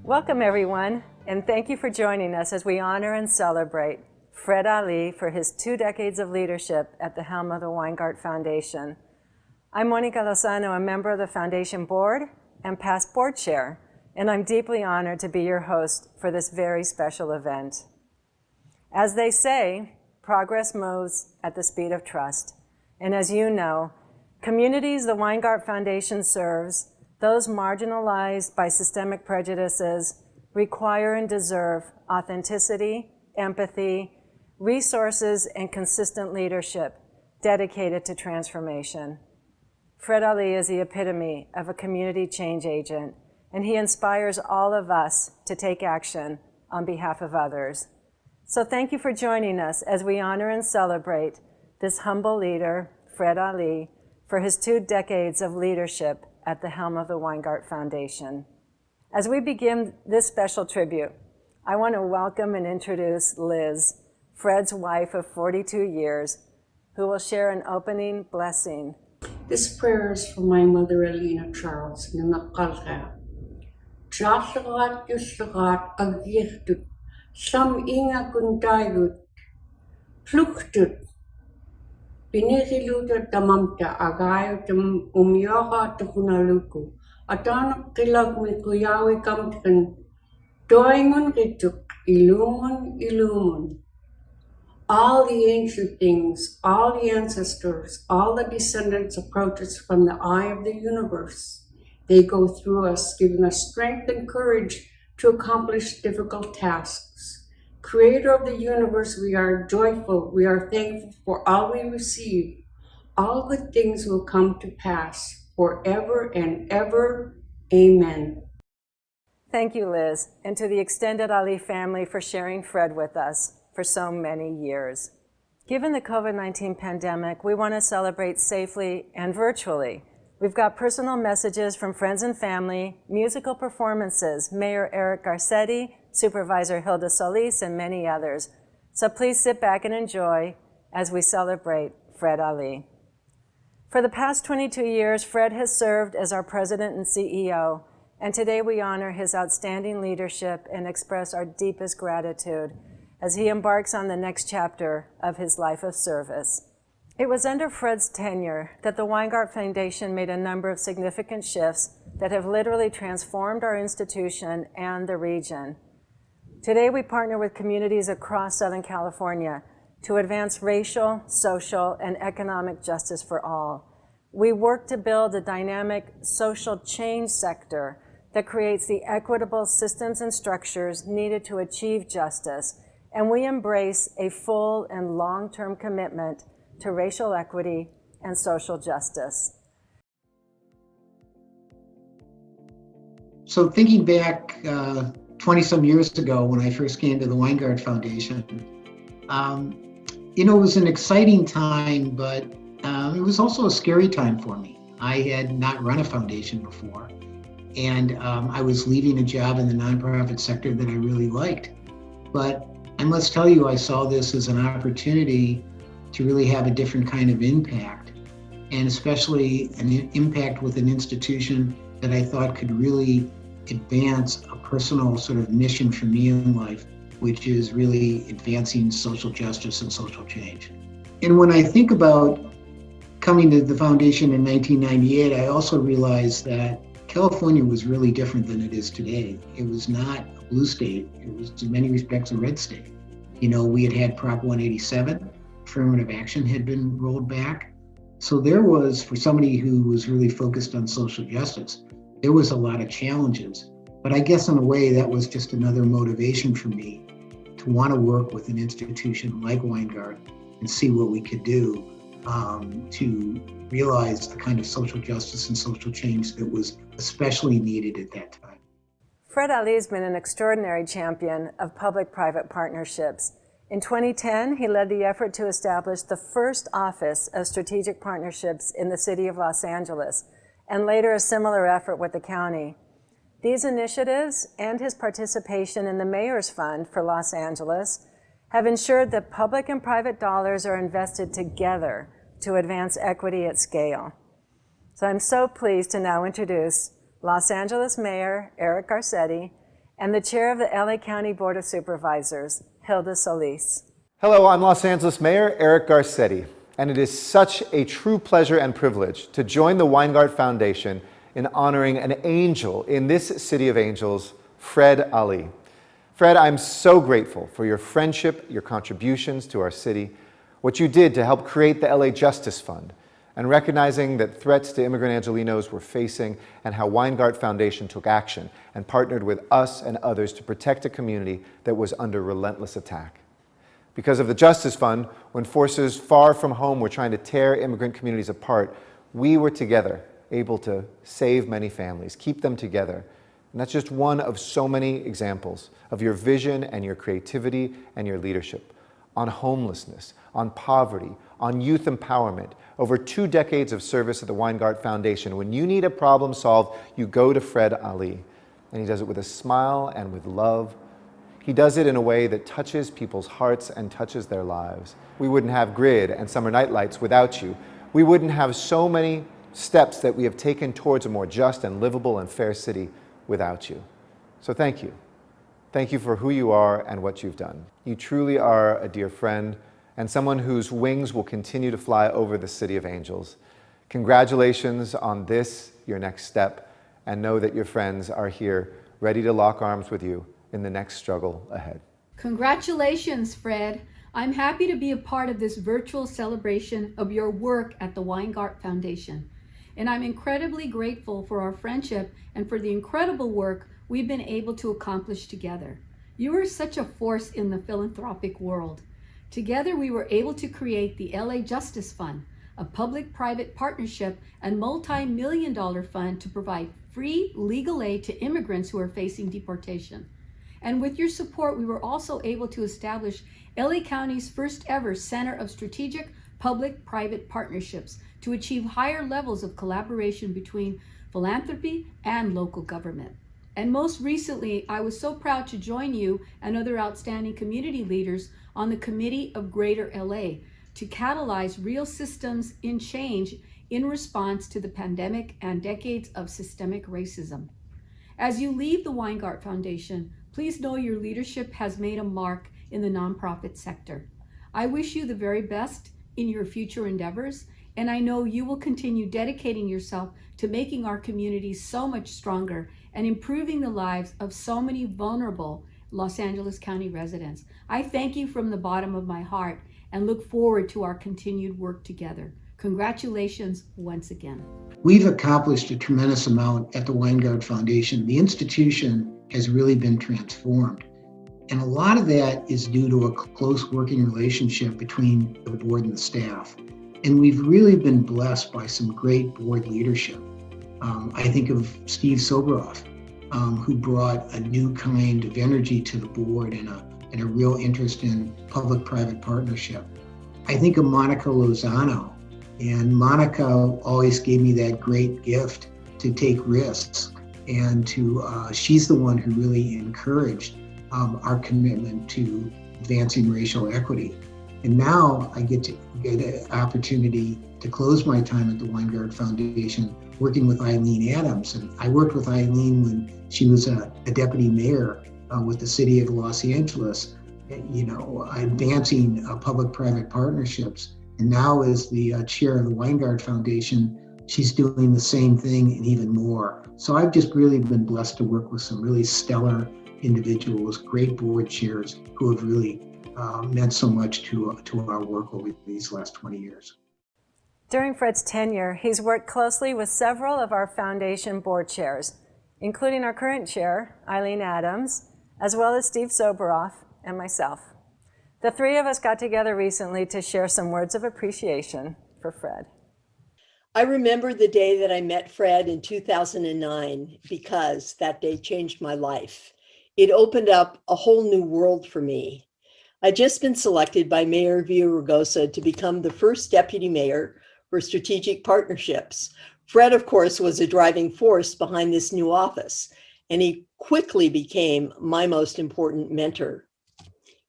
Welcome everyone, and thank you for joining us as we honor and celebrate Fred Ali for his 2 decades of leadership at the helm of the Weingart Foundation. I'm Monica Lozano, a member of the Foundation Board and past board chair, and I'm deeply honored to be your host for this very special event. As they say, progress moves at the speed of trust. And as you know, communities the Weingart Foundation serves, those marginalized by systemic prejudices, require and deserve authenticity, empathy, resources, and consistent leadership dedicated to transformation. Fred Ali is the epitome of a community change agent, and he inspires all of us to take action on behalf of others. So thank you for joining us as we honor and celebrate this humble leader, Fred Ali, for his 2 decades of leadership at the helm of the Weingart Foundation. As we begin this special tribute, I want to welcome and introduce Liz, Fred's wife of 42 years, who will share an opening blessing. This prayer is for my mother, Elena Charles, na nakalka. Jaslagat yuslagat agyichtut, sam inga kundayut, pluchtut, Piniriluta tamamta agayo tam umyoga tukunaluku. Atanak kilag mi kuyawi kamtkan. Doingon rituk ilumun. All the ancient things, all the ancestors, all the descendants approach us from the eye of the universe. They go through us, giving us strength and courage to accomplish difficult tasks. Creator of the universe, we are joyful, we are thankful for all we receive. All good things will come to pass forever and ever. Amen. Thank you, Liz, and to the extended Ali family for sharing Fred with us for so many years. Given the COVID-19 pandemic, we want to celebrate safely and virtually. We've got personal messages from friends and family, musical performances, Mayor Eric Garcetti, Supervisor Hilda Solis, and many others. So please sit back and enjoy as we celebrate Fred Ali. For the past 22 years, Fred has served as our President and CEO, and today we honor his outstanding leadership and express our deepest gratitude as he embarks on the next chapter of his life of service. It was under Fred's tenure that the Weingart Foundation made a number of significant shifts that have literally transformed our institution and the region. Today, we partner with communities across Southern California to advance racial, social, and economic justice for all. We work to build a dynamic social change sector that creates the equitable systems and structures needed to achieve justice, and we embrace a full and long-term commitment to racial equity and social justice. So thinking back 20-some years ago when I first came to the Weingart Foundation, it was an exciting time, but it was also a scary time for me. I had not run a foundation before, and I was leaving a job in the nonprofit sector that I really liked. But I must tell you, I saw this as an opportunity to really have a different kind of impact, and especially an impact with an institution that I thought could really advance a personal sort of mission for me in life, which is really advancing social justice and social change. And when I think about coming to the foundation in 1998, I also realized that California was really different than it is today. It was not a blue state, it was in many respects a red state. We had Prop 187, affirmative action had been rolled back. So there was, for somebody who was really focused on social justice, there was a lot of challenges. But I guess in a way that was just another motivation for me to want to work with an institution like Weingart and see what we could do to realize the kind of social justice and social change that was especially needed at that time. Fred Ali has been an extraordinary champion of public-private partnerships. In 2010, he led the effort to establish the first Office of Strategic Partnerships in the city of Los Angeles, and later a similar effort with the county. These initiatives and his participation in the Mayor's Fund for Los Angeles have ensured that public and private dollars are invested together to advance equity at scale. So I'm so pleased to now introduce Los Angeles Mayor Eric Garcetti and the chair of the LA County Board of Supervisors, Hilda Solis. Hello, I'm Los Angeles Mayor Eric Garcetti, and it is such a true pleasure and privilege to join the Weingart Foundation in honoring an angel in this city of angels, Fred Ali. Fred, I'm so grateful for your friendship, your contributions to our city, what you did to help create the LA Justice Fund, and recognizing that threats to immigrant Angelenos were facing, and how Weingart Foundation took action and partnered with us and others to protect a community that was under relentless attack. Because of the Justice Fund, when forces far from home were trying to tear immigrant communities apart, we were together, able to save many families, keep them together. And that's just one of so many examples of your vision and your creativity and your leadership on homelessness, on poverty, on youth empowerment. Over 2 decades of service at the Weingart Foundation. When you need a problem solved, you go to Fred Ali. And he does it with a smile and with love. He does it in a way that touches people's hearts and touches their lives. We wouldn't have Grid and Summer Night Lights without you. We wouldn't have so many steps that we have taken towards a more just and livable and fair city without you. So thank you. Thank you for who you are and what you've done. You truly are a dear friend and someone whose wings will continue to fly over the city of angels. Congratulations on this, your next step, and know that your friends are here ready to lock arms with you in the next struggle ahead. Congratulations, Fred. I'm happy to be a part of this virtual celebration of your work at the Weingart Foundation. And I'm incredibly grateful for our friendship and for the incredible work we've been able to accomplish together. You are such a force in the philanthropic world. Together, we were able to create the LA Justice Fund, a public-private partnership and multi-million-dollar fund to provide free legal aid to immigrants who are facing deportation. And with your support, we were also able to establish LA County's first ever Center of Strategic Public-Private Partnerships to achieve higher levels of collaboration between philanthropy and local government. And most recently, I was so proud to join you and other outstanding community leaders on the Committee of Greater LA to catalyze real systems in change in response to the pandemic and decades of systemic racism. As you leave the Weingart Foundation, please know your leadership has made a mark in the nonprofit sector. I wish you the very best in your future endeavors, and I know you will continue dedicating yourself to making our communities so much stronger and improving the lives of so many vulnerable Los Angeles County residents. I thank you from the bottom of my heart and look forward to our continued work together. Congratulations once again. We've accomplished a tremendous amount at the Weingart Foundation. The institution has really been transformed. And a lot of that is due to a close working relationship between the board and the staff. And we've really been blessed by some great board leadership. I think of Steve Soboroff, who brought a new kind of energy to the board and a real interest in public-private partnership. I think of Monica Lozano, and Monica always gave me that great gift to take risks, and she's the one who really encouraged our commitment to advancing racial equity. And now I get an opportunity to close my time at the Weingart Foundation working with Eileen Adams. And I worked with Eileen when she was a deputy mayor with the city of Los Angeles, advancing public-private partnerships. And now as the chair of the Weingart Foundation, she's doing the same thing and even more. So I've just really been blessed to work with some really stellar individuals, great board chairs who have really meant so much to our work over these last 20 years. During Fred's tenure, he's worked closely with several of our foundation board chairs, including our current chair, Eileen Adams, as well as Steve Soboroff and myself. The three of us got together recently to share some words of appreciation for Fred. I remember the day that I met Fred in 2009 because that day changed my life. It opened up a whole new world for me. I'd just been selected by Mayor Villaraigosa to become the first deputy mayor for strategic partnerships. Fred, of course, was a driving force behind this new office, and he quickly became my most important mentor.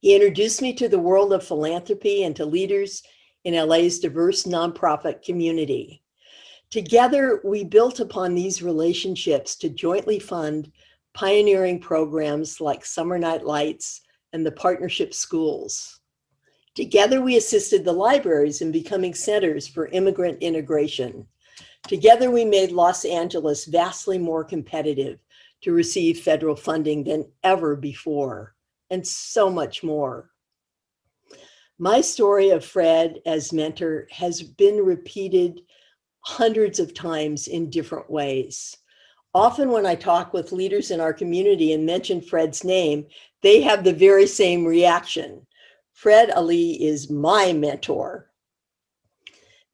He introduced me to the world of philanthropy and to leaders in LA's diverse nonprofit community. Together, we built upon these relationships to jointly fund pioneering programs like Summer Night Lights and the Partnership Schools. Together, we assisted the libraries in becoming centers for immigrant integration. Together, we made Los Angeles vastly more competitive to receive federal funding than ever before, and so much more. My story of Fred as mentor has been repeated hundreds of times in different ways. Often when I talk with leaders in our community and mention Fred's name, they have the very same reaction. Fred Ali is my mentor.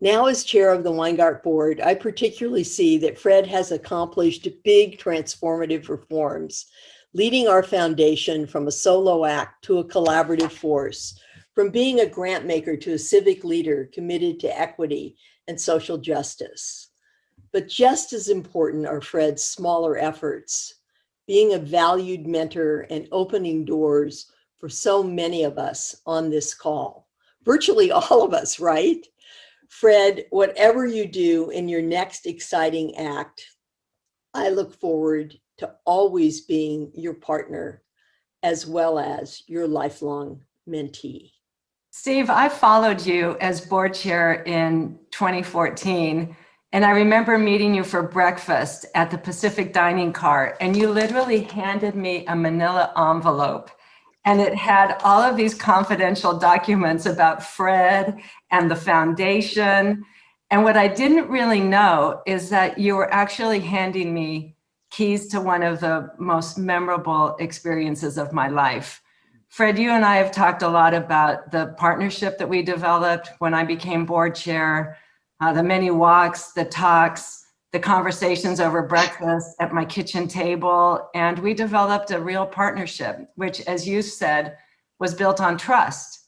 Now, as chair of the Weingart Board, I particularly see that Fred has accomplished big transformative reforms, leading our foundation from a solo act to a collaborative force, from being a grant maker to a civic leader committed to equity and social justice. But just as important are Fred's smaller efforts, being a valued mentor and opening doors for so many of us on this call. Virtually all of us, right? Fred, whatever you do in your next exciting act, I look forward to always being your partner as well as your lifelong mentee. Steve, I followed you as board chair in 2014, and I remember meeting you for breakfast at the Pacific Dining Car, and you literally handed me a manila envelope, and it had all of these confidential documents about Fred and the foundation. And what I didn't really know is that you were actually handing me keys to one of the most memorable experiences of my life. Fred, you and I have talked a lot about the partnership that we developed when I became board chair, the many walks, the talks, the conversations over breakfast at my kitchen table, and we developed a real partnership, which, as you said, was built on trust.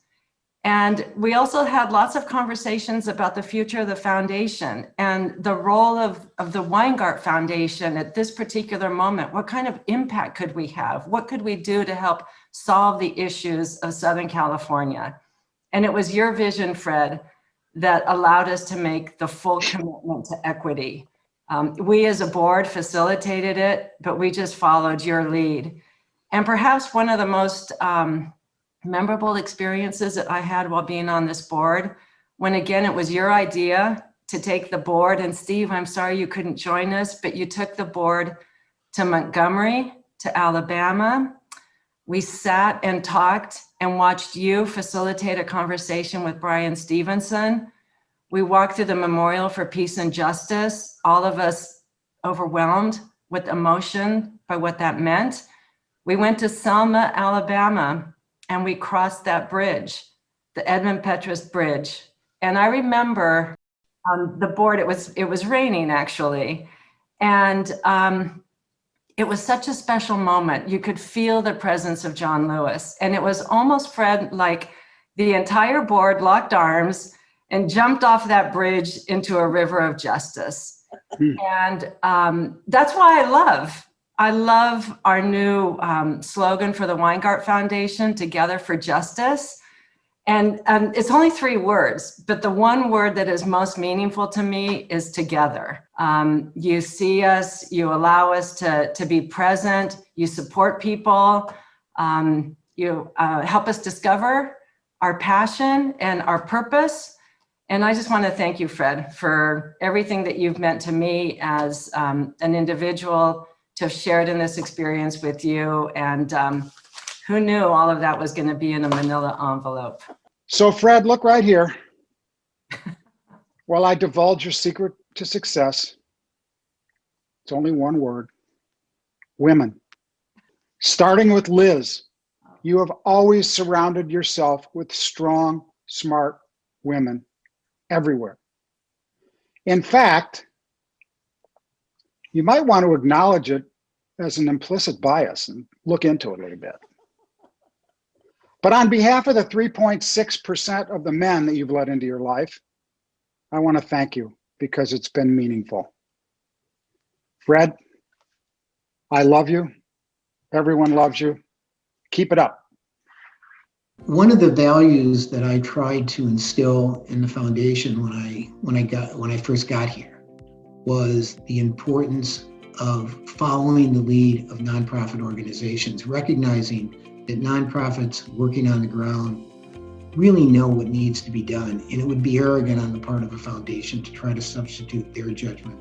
And we also had lots of conversations about the future of the foundation and the role of the Weingart Foundation at this particular moment. What kind of impact could we have? What could we do to help solve the issues of Southern California? And it was your vision, Fred, that allowed us to make the full commitment to equity. We as a board facilitated it, but we just followed your lead. And perhaps one of the most memorable experiences that I had while being on this board, when again, it was your idea to take the board, and Steve, I'm sorry you couldn't join us, but you took the board to Montgomery, to Alabama. We sat and talked and watched you facilitate a conversation with Brian Stevenson. We walked through the Memorial for Peace and Justice, all of us overwhelmed with emotion by what that meant. We went to Selma, Alabama, and we crossed that bridge, the Edmund Pettus Bridge. And I remember on the board, it was raining actually. And it was such a special moment. You could feel the presence of John Lewis. And it was almost, Fred, like the entire board locked arms and jumped off that bridge into a river of justice. And that's why I love our new slogan for the Weingart Foundation, Together for Justice. And it's only 3 words, but the one word that is most meaningful to me is together. You see us, you allow us to be present, you support people, you help us discover our passion and our purpose. And I just want to thank you, Fred, for everything that you've meant to me as an individual, to have shared in this experience with you. And who knew all of that was going to be in a manila envelope? So Fred, look right here. While I divulge your secret to success, it's only one word: women. Starting with Liz, you have always surrounded yourself with strong, smart women everywhere. In fact, you might want to acknowledge it as an implicit bias and look into it a little bit. But on behalf of the 3.6% of the men that you've let into your life, I want to thank you because it's been meaningful. Fred, I love you. Everyone loves you. Keep it up. One of the values that I tried to instill in the foundation when I first got here was the importance of following the lead of nonprofit organizations, recognizing that nonprofits working on the ground really know what needs to be done, and it would be arrogant on the part of a foundation to try to substitute their judgment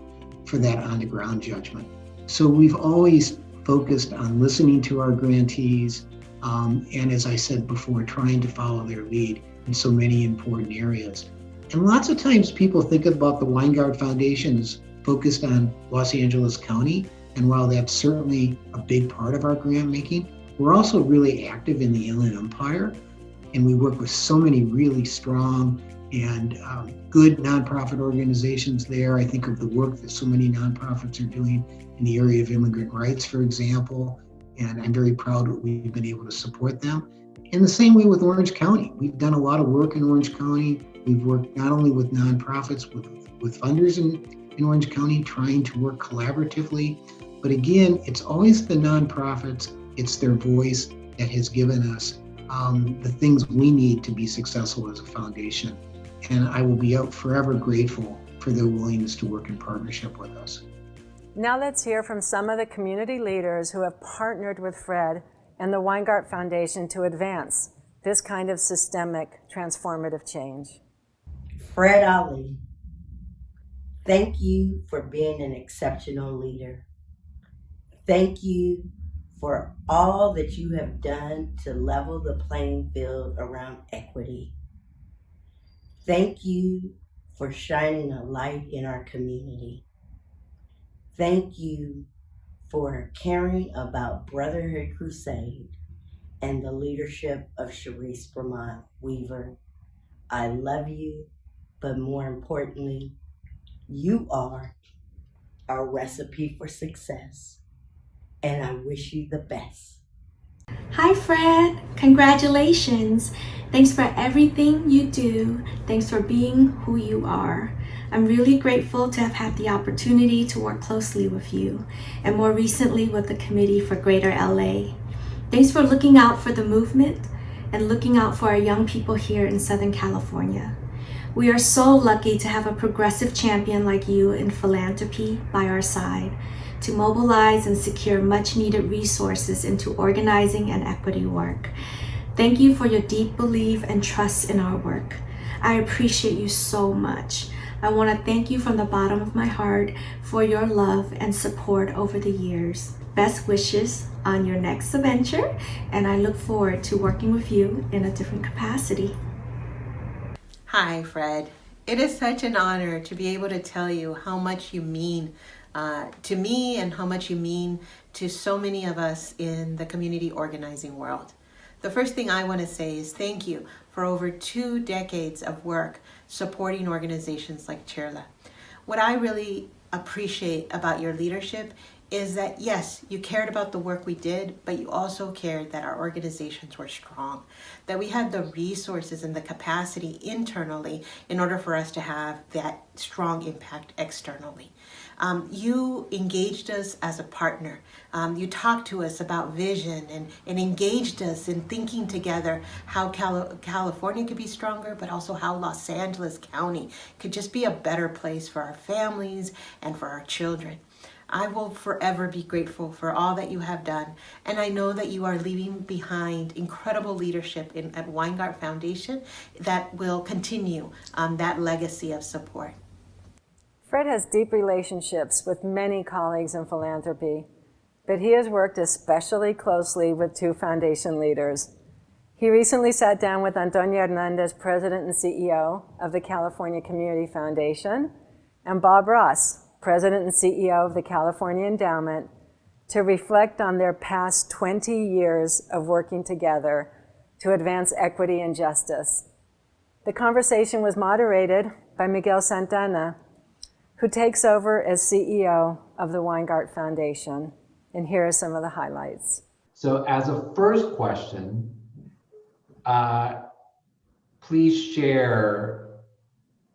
for that on-the-ground judgment. So we've always focused on listening to our grantees, and as I said before, trying to follow their lead in so many important areas. And lots of times people think about the Weingart Foundation as focused on Los Angeles County, and while that's certainly a big part of our grant making, we're also really active in the Inland Empire, and we work with so many really strong and good nonprofit organizations there. I think of the work that so many nonprofits are doing in the area of immigrant rights, for example, and I'm very proud that we've been able to support them. In the same way with Orange County, we've done a lot of work in Orange County. We've worked not only with nonprofits, with funders in Orange County, trying to work collaboratively, but again, it's always the nonprofits, it's their voice that has given us the things we need to be successful as a foundation. And I will be forever grateful for their willingness to work in partnership with us. Now let's hear from some of the community leaders who have partnered with Fred and the Weingart Foundation to advance this kind of systemic transformative change. Fred Ali, thank you for being an exceptional leader. Thank you for all that you have done to level the playing field around equity. Thank you for shining a light in our community. Thank you for caring about Brotherhood Crusade and the leadership of Sharice Bramont Weaver. I love you, but more importantly, you are our recipe for success, and I wish you the best. Hi Fred, congratulations. Thanks for everything you do. Thanks for being who you are. I'm really grateful to have had the opportunity to work closely with you, and more recently with the Committee for Greater LA. Thanks for looking out for the movement and looking out for our young people here in Southern California. We are so lucky to have a progressive champion like you in philanthropy by our side, to mobilize and secure much needed resources into organizing and equity work. Thank you for your deep belief and trust in our work. I appreciate you so much. I want to thank you from the bottom of my heart for your love and support over the years. Best wishes on your next adventure, and I look forward to working with you in a different capacity. Hi, Fred. It is such an honor to be able to tell you how much you mean to me and how much you mean to so many of us in the community organizing world. The first thing I want to say is thank you for over 2 decades of work supporting organizations like Chirla. What I really appreciate about your leadership is that, yes, you cared about the work we did, but you also cared that our organizations were strong, that we had the resources and the capacity internally in order for us to have that strong impact externally. You engaged us as a partner. You talked to us about vision and engaged us in thinking together how California could be stronger, but also how Los Angeles County could just be a better place for our families and for our children. I will forever be grateful for all that you have done, and I know that you are leaving behind incredible leadership at Weingart Foundation that will continue that legacy of support. Fred has deep relationships with many colleagues in philanthropy, but he has worked especially closely with 2 foundation leaders. He recently sat down with Antonio Hernandez, President and CEO of the California Community Foundation, and Bob Ross, President and CEO of the California Endowment, to reflect on their past 20 years of working together to advance equity and justice. The conversation was moderated by Miguel Santana, who takes over as CEO of the Weingart Foundation. And here are some of the highlights. So as a first question, please share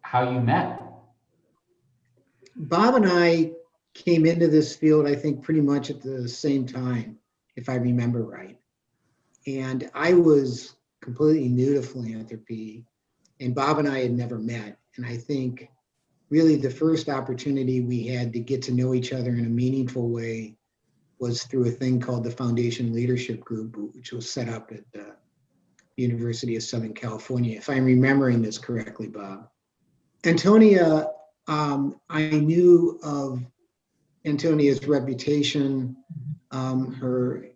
how you met. Bob and I came into this field, I think, pretty much at the same time, if I remember right. And I was completely new to philanthropy, and Bob and I had never met. And I think really the first opportunity we had to get to know each other in a meaningful way was through a thing called the Foundation Leadership Group, which was set up at the University of Southern California, if I'm remembering this correctly, Bob. Antonia, I knew of Antonia's reputation, her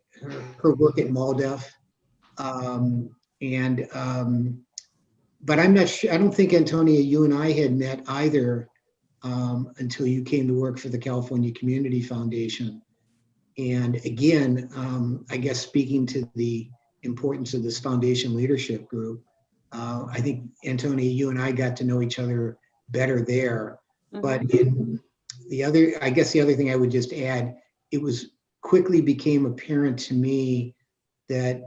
work at MALDEF, but I'm not sure, I don't think, Antonia, you and I had met either until you came to work for the California Community Foundation. And again, I guess speaking to the importance of this foundation leadership group, I think, Antonia, you and I got to know each other better there. But the other thing I would just add, it quickly became apparent to me that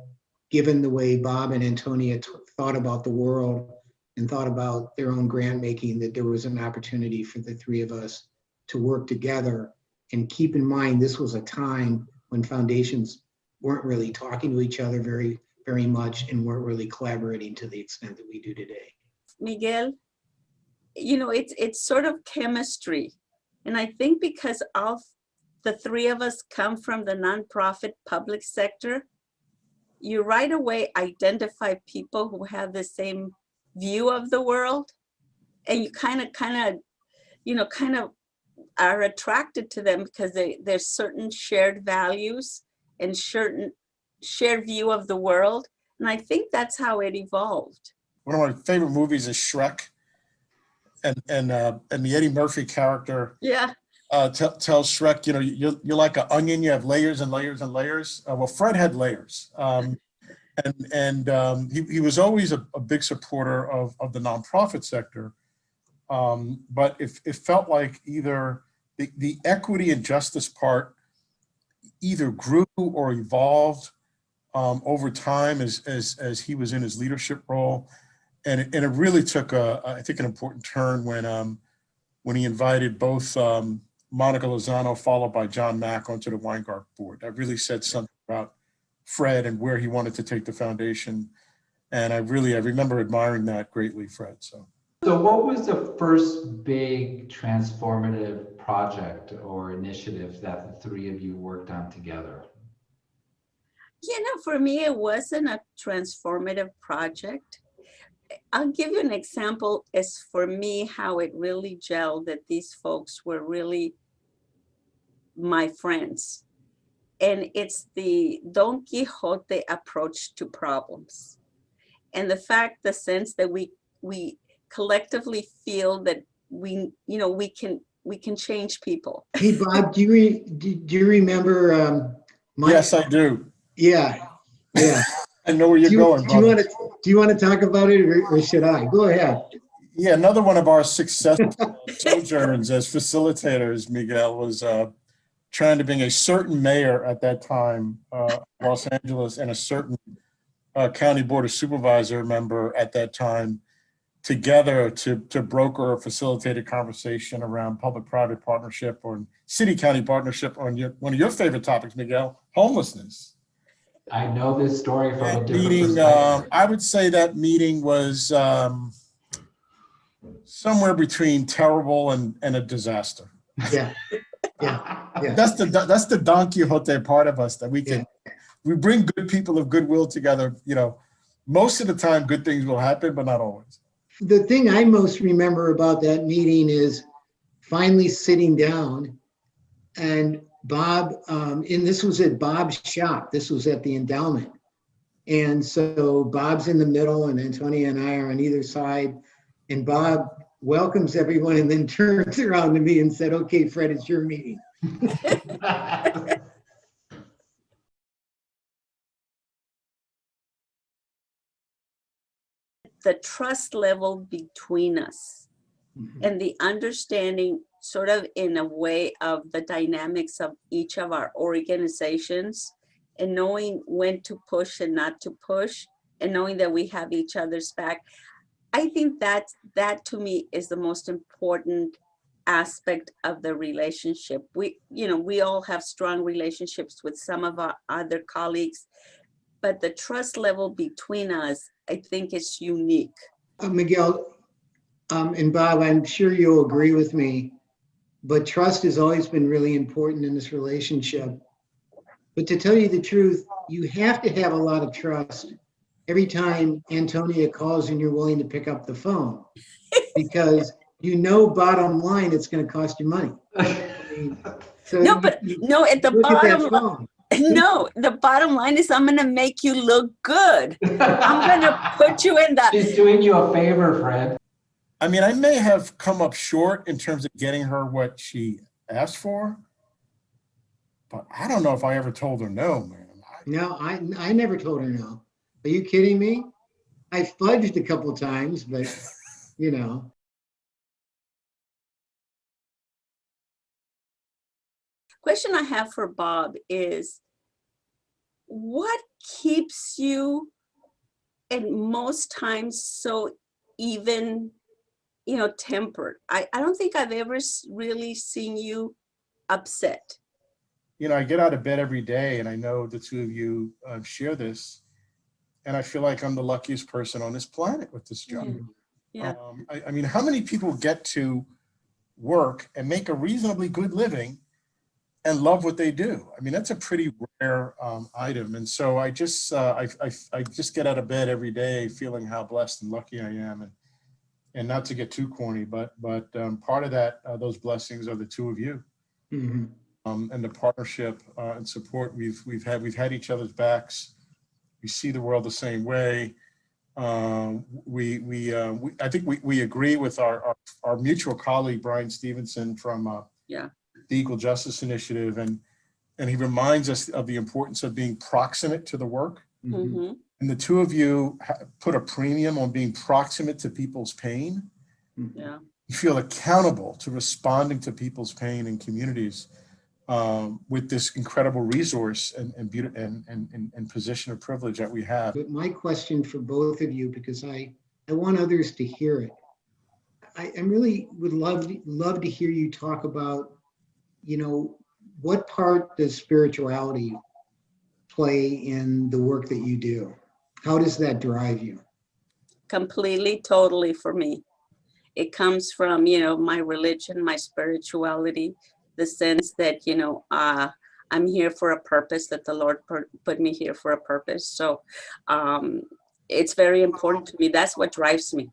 given the way Bob and Antonia thought about the world and thought about their own grant making, that there was an opportunity for the three of us to work together. And keep in mind, this was a time when foundations weren't really talking to each other very, very much and weren't really collaborating to the extent that we do today. Miguel, you know, it's sort of chemistry. And I think because all the three of us come from the nonprofit public sector, you right away identify people who have the same view of the world, and you kind of are attracted to them because there's certain shared values and certain shared view of the world. And I think that's how it evolved. One of my favorite movies is Shrek, and the Eddie Murphy character tells Shrek, you know, you're like an onion, you have layers and layers and layers. Well, Fred had layers. He was always a big supporter of the nonprofit sector. But it felt like either the equity and justice part either grew or evolved over time as he was in his leadership role. And it really took I think an important turn when he invited both Monica Lozano followed by John Mack onto the Weingart board. That really said something about Fred and where he wanted to take the foundation. And I remember admiring that greatly, Fred. So what was the first big transformative project or initiative that the three of you worked on together? You know, for me, it wasn't a transformative project. I'll give you an example as for me, how it really gelled, that these folks were really my friends. And it's the Don Quixote approach to problems. And the sense that we collectively feel that we can change people. Hey, Bob, do you remember? Yes, I do. Yeah. I know where you're going. Do you want to talk about it, or should I? Go ahead. Yeah, another one of our successful sojourns as facilitators, Miguel, was trying to bring a certain mayor at that time, Los Angeles, and a certain county board of supervisor member at that time together to broker or facilitate a conversation around public-private partnership or city-county partnership on one of your favorite topics, Miguel, homelessness. I know this story from a different meeting, perspective. I would say that meeting was somewhere between terrible and a disaster. Yeah. That's the Don Quixote part of us, that we bring good people of goodwill together. You know, most of the time good things will happen, but not always. The thing I most remember about that meeting is finally sitting down, and Bob, and this was at Bob's shop. This was at the endowment. And so Bob's in the middle and Antonia and I are on either side. And Bob welcomes everyone and then turns around to me and said, "Okay, Fred, it's your meeting." The trust level between us and the understanding sort of in a way of the dynamics of each of our organizations, and knowing when to push and not to push, and knowing that we have each other's back. I think that to me is the most important aspect of the relationship. We all have strong relationships with some of our other colleagues, but the trust level between us, I think, is unique. Miguel, And Bob, I'm sure you'll agree with me, but trust has always been really important in this relationship. But to tell you the truth, you have to have a lot of trust every time Antonia calls and you're willing to pick up the phone, because you know, bottom line, it's going to cost you money. I mean, so No, but no, at the look at that bottom, phone. no, the bottom line is I'm going to make you look good. I'm going to put you in that. She's doing you a favor, Fred. I mean, I may have come up short in terms of getting her what she asked for, but I don't know if I ever told her no, man. No, I never told her no. Are you kidding me? I fudged a couple times, but you know. Question I have for Bob is, what keeps you at most times so even, tempered? I don't think I've ever really seen you upset. I get out of bed every day, and I know the two of you share this, and I feel like I'm the luckiest person on this planet with this job. Yeah. I mean, how many people get to work and make a reasonably good living and love what they do? I mean, that's a pretty rare item. And so I just get out of bed every day feeling how blessed and lucky I am. And not to get too corny, but part of that, those blessings are the two of you. Mm-hmm. And the partnership and support we've had each other's backs. We see the world the same way. I think we agree with our mutual colleague Brian Stevenson from the Equal Justice Initiative, and he reminds us of the importance of being proximate to the work. Mm-hmm. And the two of you put a premium on being proximate to people's pain. Yeah. You feel accountable to responding to people's pain in communities with this incredible resource and position of privilege that we have. But my question for both of you, because I want others to hear it, I really would love to hear you talk about, what part does spirituality play in the work that you do? How does that drive you? Completely, totally for me. It comes from, my religion, my spirituality, the sense that, I'm here for a purpose, that the Lord put me here for a purpose. So it's very important to me. That's what drives me.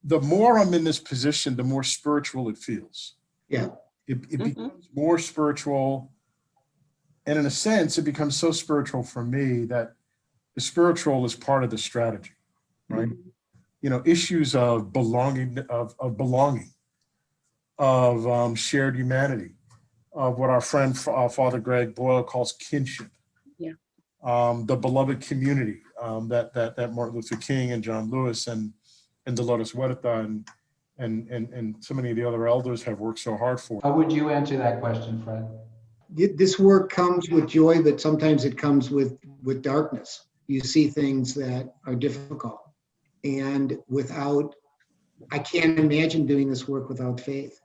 The more I'm in this position, the more spiritual it feels. Yeah. It becomes more spiritual. And in a sense, it becomes so spiritual for me that the spiritual is part of the strategy, right? Mm-hmm. Issues of belonging, of shared humanity, of what our friend Father Greg Boyle calls kinship. Yeah. The beloved community that Martin Luther King and John Lewis and Dolores Huerta and so many of the other elders have worked so hard for. How would you answer that question, Fred? This work comes with joy, but sometimes it comes with darkness. You see things that are difficult. And I can't imagine doing this work without faith,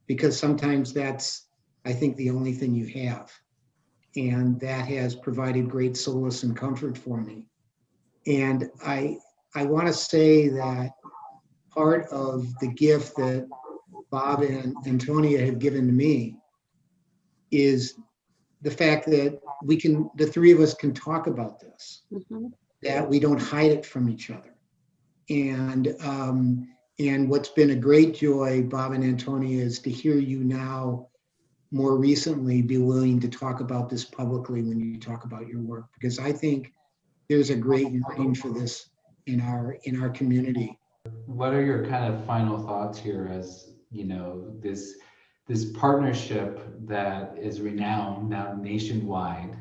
because sometimes that's, I think, the only thing you have. And that has provided great solace and comfort for me. And I want to say that part of the gift that Bob and Antonia have given to me is the fact that the three of us can talk about this, that we don't hide it from each other. And what's been a great joy, Bob and Antonia, is to hear you now more recently be willing to talk about this publicly when you talk about your work, because I think there's a great yearning for this in our community. What are your kind of final thoughts here as, this partnership that is renowned now nationwide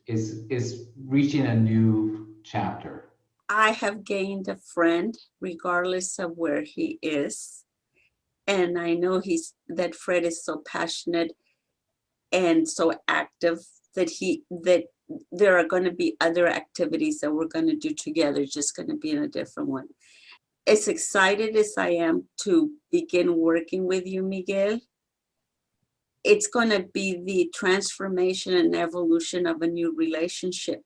is reaching a new chapter? I have gained a friend regardless of where he is. And I know that Fred is so passionate and so active that there are going to be other activities that we're going to do together, just going to be in a different one. As excited as I am to begin working with you, Miguel, it's going to be the transformation and evolution of a new relationship.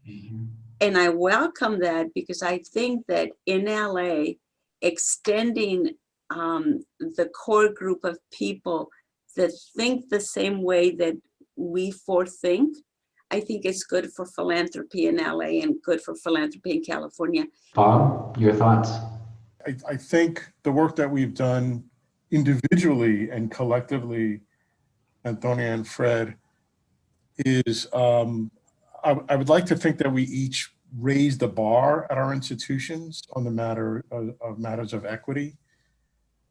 Mm-hmm. And I welcome that, because I think that in LA, extending the core group of people that think the same way that we four think, I think it's good for philanthropy in LA and good for philanthropy in California. Bob, your thoughts? I think the work that we've done individually and collectively, Antonia and Fred, is I would like to think that we each raise the bar at our institutions on the matters of equity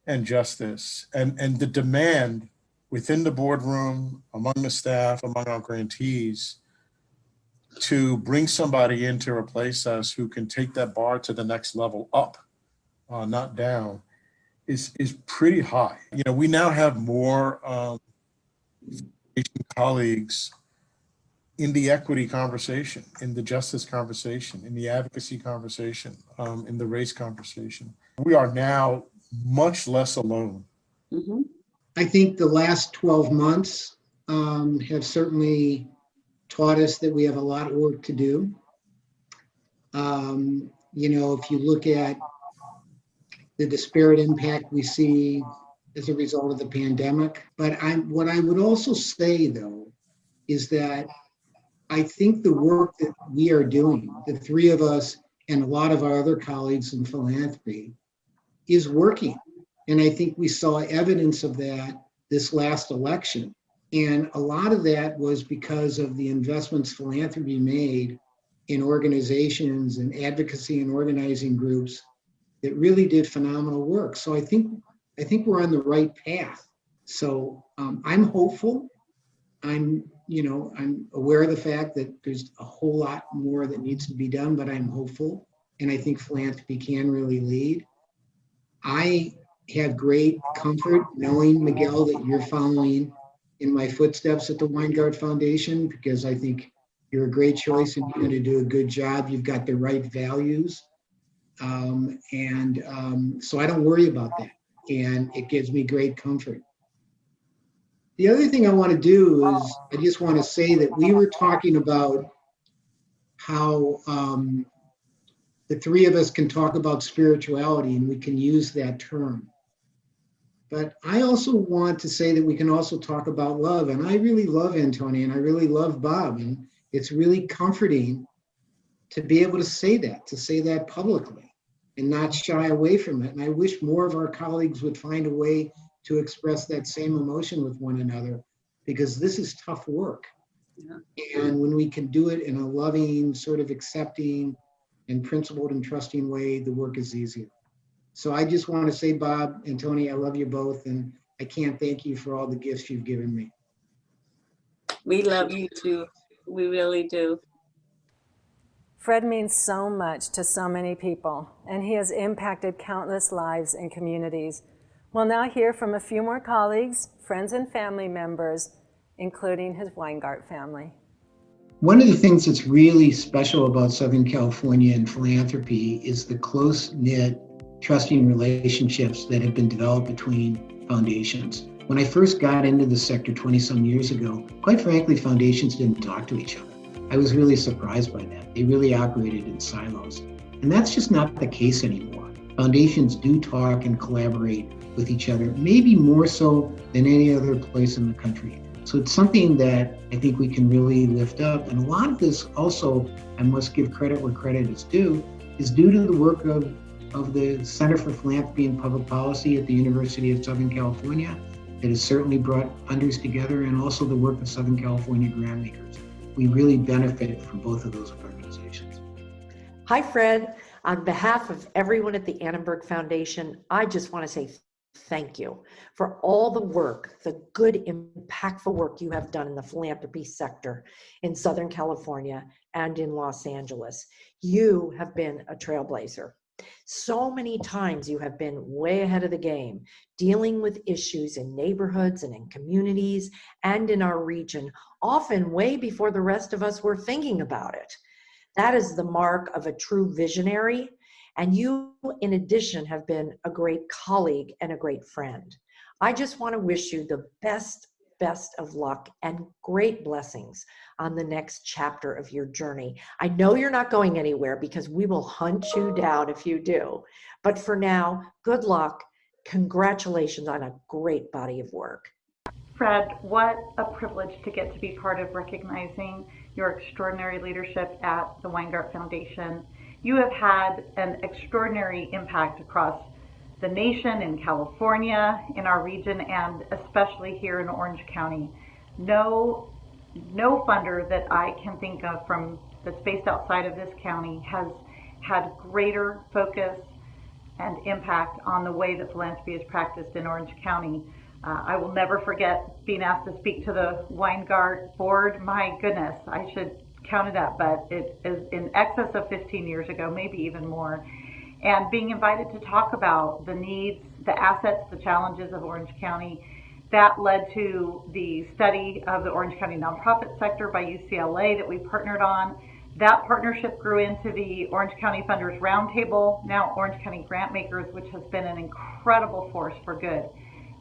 and justice, and the demand within the boardroom, among the staff, among our grantees, to bring somebody in to replace us who can take that bar to the next level up, not down, is pretty high. You know, we now have more colleagues in the equity conversation, in the justice conversation, in the advocacy conversation, in the race conversation. We are now much less alone. Mm-hmm. I think the last 12 months have certainly taught us that we have a lot of work to do. You know, if you look at the disparate impact we see as a result of the pandemic. But what I would also say, though, is that I think the work that we are doing, the three of us and a lot of our other colleagues in philanthropy, is working. And I think we saw evidence of that this last election. And a lot of that was because of the investments philanthropy made in organizations and advocacy and organizing groups that really did phenomenal work. So I think we're on the right path. So I'm hopeful. I'm aware of the fact that there's a whole lot more that needs to be done, but I'm hopeful. And I think philanthropy can really lead. I have great comfort knowing, Miguel, that you're following in my footsteps at the Weingart Foundation, because I think you're a great choice and you're going to do a good job. You've got the right values. So I don't worry about that. And it gives me great comfort. The other thing I want to do is I just want to say that we were talking about how the three of us can talk about spirituality and we can use that term. But I also want to say that we can also talk about love. And I really love Antonia and I really love Bob. And it's really comforting to be able to say that publicly and not shy away from it. And I wish more of our colleagues would find a way to express that same emotion with one another, because this is tough work. Yeah. And when we can do it in a loving, sort of accepting and principled and trusting way, the work is easier. So I just want to say, Bob and Tony, I love you both, and I can't thank you for all the gifts you've given me. We love you too. We really do. Fred means so much to so many people, and he has impacted countless lives and communities. We'll now hear from a few more colleagues, friends, and family members, including his Weingart family. One of the things that's really special about Southern California and philanthropy is the close-knit, trusting relationships that have been developed between foundations. When I first got into the sector 20-some years ago, quite frankly, foundations didn't talk to each other. I was really surprised by that. They really operated in silos. And that's just not the case anymore. Foundations do talk and collaborate with each other, maybe more so than any other place in the country. So it's something that I think we can really lift up. And a lot of this also, I must give credit where credit is due to the work of the Center for Philanthropy and Public Policy at the University of Southern California that has certainly brought funders together, and also the work of Southern California grant makers. We really benefit from both of those organizations. Hi, Fred. On behalf of everyone at the Annenberg Foundation, I just want to say thank you for all the work, the good, impactful work you have done in the philanthropy sector in Southern California and in Los Angeles. You have been a trailblazer. So many times you have been way ahead of the game, dealing with issues in neighborhoods and in communities and in our region, often way before the rest of us were thinking about it. That is the mark of a true visionary. And you, in addition, have been a great colleague and a great friend. I just want to wish you the best best of luck and great blessings on the next chapter of your journey. I know you're not going anywhere because we will hunt you down if you do. But for now, good luck. Congratulations on a great body of work. Fred, what a privilege to get to be part of recognizing your extraordinary leadership at the Weingart Foundation. You have had an extraordinary impact across the nation, in California, in our region, and especially here in Orange County. No funder that I can think of that's based outside of this county has had greater focus and impact on the way that philanthropy is practiced in Orange County. I will never forget being asked to speak to the Weingart Board. My goodness, I should count it up, but it is in excess of 15 years ago, maybe even more. And being invited to talk about the needs, the assets, the challenges of Orange County. That led to the study of the Orange County nonprofit sector by UCLA that we partnered on. That partnership grew into the Orange County Funders Roundtable, now Orange County Grantmakers, which has been an incredible force for good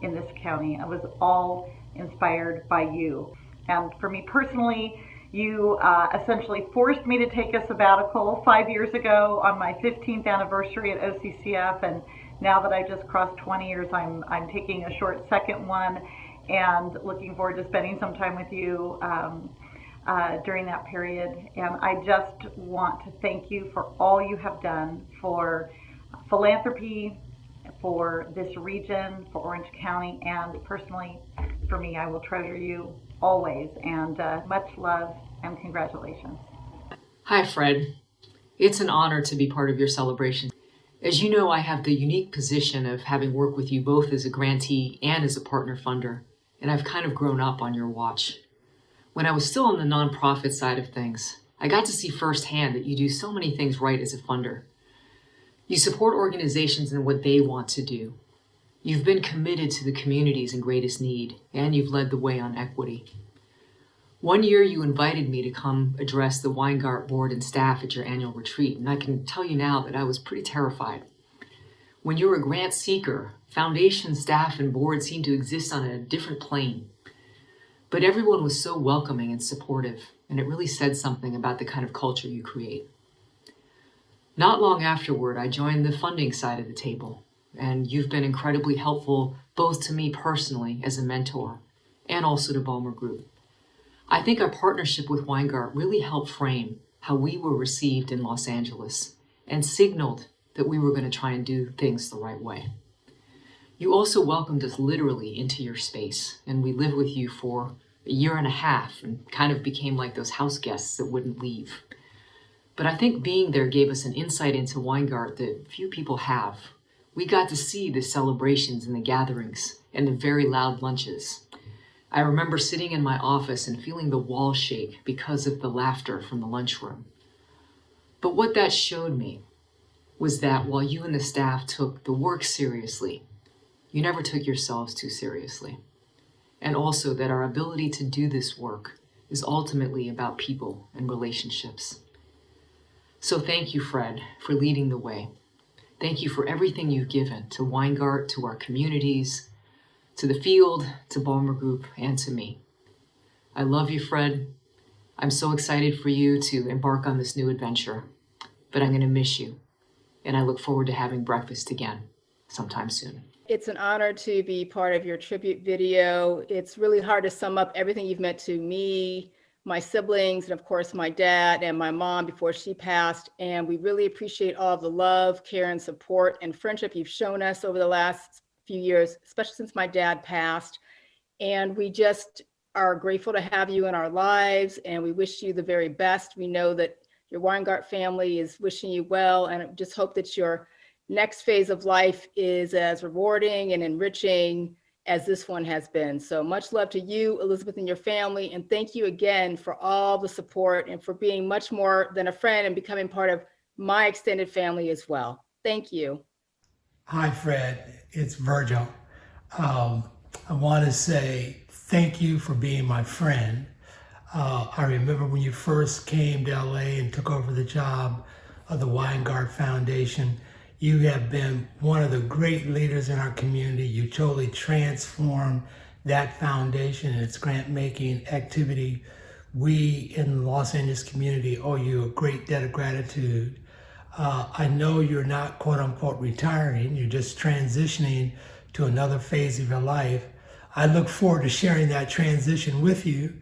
in this county. It was all inspired by you. And for me personally, you essentially forced me to take a sabbatical 5 years ago on my 15th anniversary at OCCF, and now that I just crossed 20 years, I'm taking a short second one and looking forward to spending some time with you during that period. And I just want to thank you for all you have done for philanthropy, for this region, for Orange County, and personally for me. I will treasure you always, and much love and congratulations. Hi, Fred. It's an honor to be part of your celebration. As you know, I have the unique position of having worked with you both as a grantee and as a partner funder, and I've kind of grown up on your watch. When I was still on the nonprofit side of things, I got to see firsthand that you do so many things right as a funder. You support organizations in what they want to do. You've been committed to the communities in greatest need, and you've led the way on equity. One year you invited me to come address the Weingart Board and staff at your annual retreat, and I can tell you now that I was pretty terrified. When you're a grant seeker, foundation staff and board seem to exist on a different plane. But everyone was so welcoming and supportive, and it really said something about the kind of culture you create. Not long afterward, I joined the funding side of the table, and you've been incredibly helpful both to me personally as a mentor and also to Ballmer Group. I think our partnership with Weingart really helped frame how we were received in Los Angeles and signaled that we were going to try and do things the right way. You also welcomed us literally into your space, and we lived with you for a year and a half and kind of became like those house guests that wouldn't leave. But I think being there gave us an insight into Weingart that few people have. We got to see the celebrations and the gatherings and the very loud lunches. I remember sitting in my office and feeling the walls shake because of the laughter from the lunchroom. But what that showed me was that while you and the staff took the work seriously, you never took yourselves too seriously. And also that our ability to do this work is ultimately about people and relationships. So thank you, Fred, for leading the way. Thank you for everything you've given to Weingart, to our communities, to the field, to Ballmer Group, and to me. I love you, Fred. I'm so excited for you to embark on this new adventure, but I'm going to miss you, and I look forward to having breakfast again sometime soon. It's an honor to be part of your tribute video. It's really hard to sum up everything you've meant to me, my siblings, and of course my dad and my mom before she passed. And we really appreciate all of the love, care, and support and friendship you've shown us over the last few years, especially since my dad passed. And we just are grateful to have you in our lives, and we wish you the very best. We know that your Weingart family is wishing you well, and I just hope that your next phase of life is as rewarding and enriching as this one has been. So much love to you, Elizabeth, and your family. And thank you again for all the support and for being much more than a friend and becoming part of my extended family as well. Thank you. Hi, Fred. It's Virgil. I want to say thank you for being my friend. I remember when you first came to LA and took over the job of the Weingart Foundation. You have been one of the great leaders in our community. You totally transformed that foundation and its grant-making activity, we in the Los Angeles community owe you a great debt of gratitude. I know you're not quote unquote retiring, you're just transitioning to another phase of your life. I look forward to sharing that transition with you,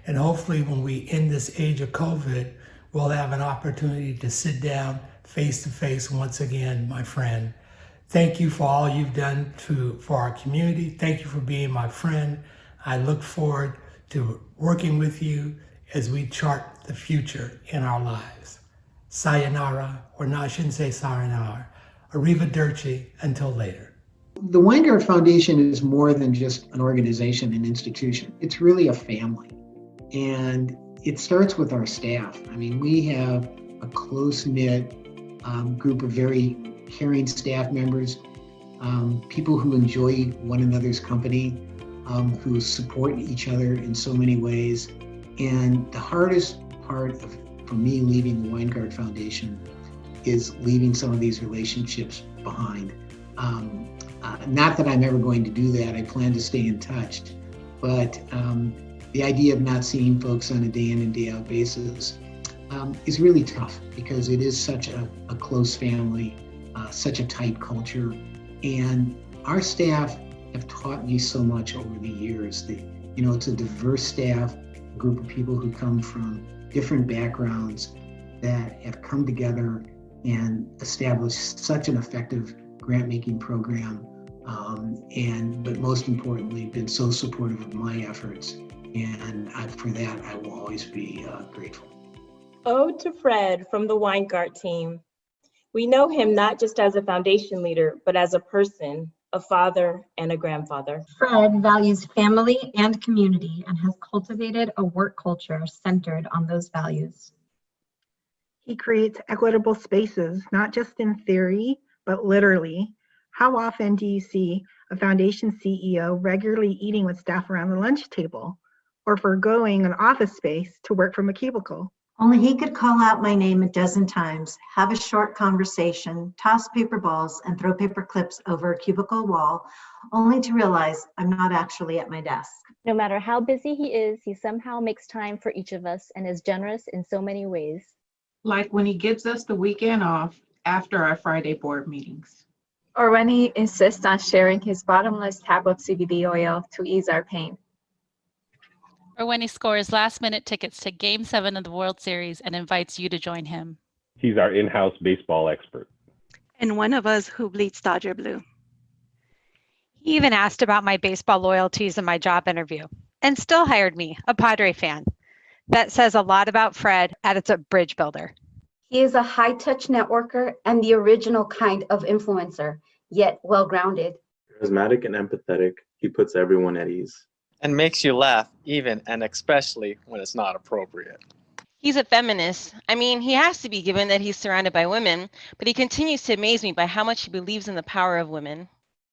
and hopefully when we end this age of COVID, we'll have an opportunity to sit down face to face once again, my friend. Thank you for all you've done for our community. Thank you for being my friend. I look forward to working with you as we chart the future in our lives. Sayonara, or no, I shouldn't say sayonara. Arrivederci, until later. The Weingart Foundation is more than just an organization, an institution. It's really a family. And it starts with our staff. I mean, we have a close-knit group of very caring staff members, people who enjoy one another's company, who support each other in so many ways. And the hardest part for me leaving the Weingart Foundation is leaving some of these relationships behind. Not that I'm ever going to do that. I plan to stay in touch. But the idea of not seeing folks on a day in and day out basis is really tough, because it is such a close family, such a tight culture. And our staff have taught me so much over the years. It's a diverse staff, a group of people who come from different backgrounds that have come together and established such an effective grant-making program, but most importantly, been so supportive of my efforts. And for that, I will always be grateful. Ode to Fred from the Weingart team. We know him not just as a foundation leader, but as a person, a father, and a grandfather. Fred values family and community and has cultivated a work culture centered on those values. He creates equitable spaces, not just in theory, but literally. How often do you see a foundation CEO regularly eating with staff around the lunch table, or forgoing an office space to work from a cubicle? Only he could call out my name a dozen times, have a short conversation, toss paper balls, and throw paper clips over a cubicle wall, only to realize I'm not actually at my desk. No matter how busy he is, he somehow makes time for each of us and is generous in so many ways. Like when he gives us the weekend off after our Friday board meetings. Or when he insists on sharing his bottomless tab of CBD oil to ease our pain. Or when he scores last-minute tickets to Game 7 of the World Series and invites you to join him. He's our in-house baseball expert. And one of us who bleeds Dodger blue. He even asked about my baseball loyalties in my job interview and still hired me, a Padre fan. That says a lot about Fred as a bridge builder. He is a high-touch networker and the original kind of influencer, yet well-grounded. Charismatic and empathetic, he puts everyone at ease. And makes you laugh, even and especially when it's not appropriate. He's a feminist. I mean, he has to be, given that he's surrounded by women, but he continues to amaze me by how much he believes in the power of women.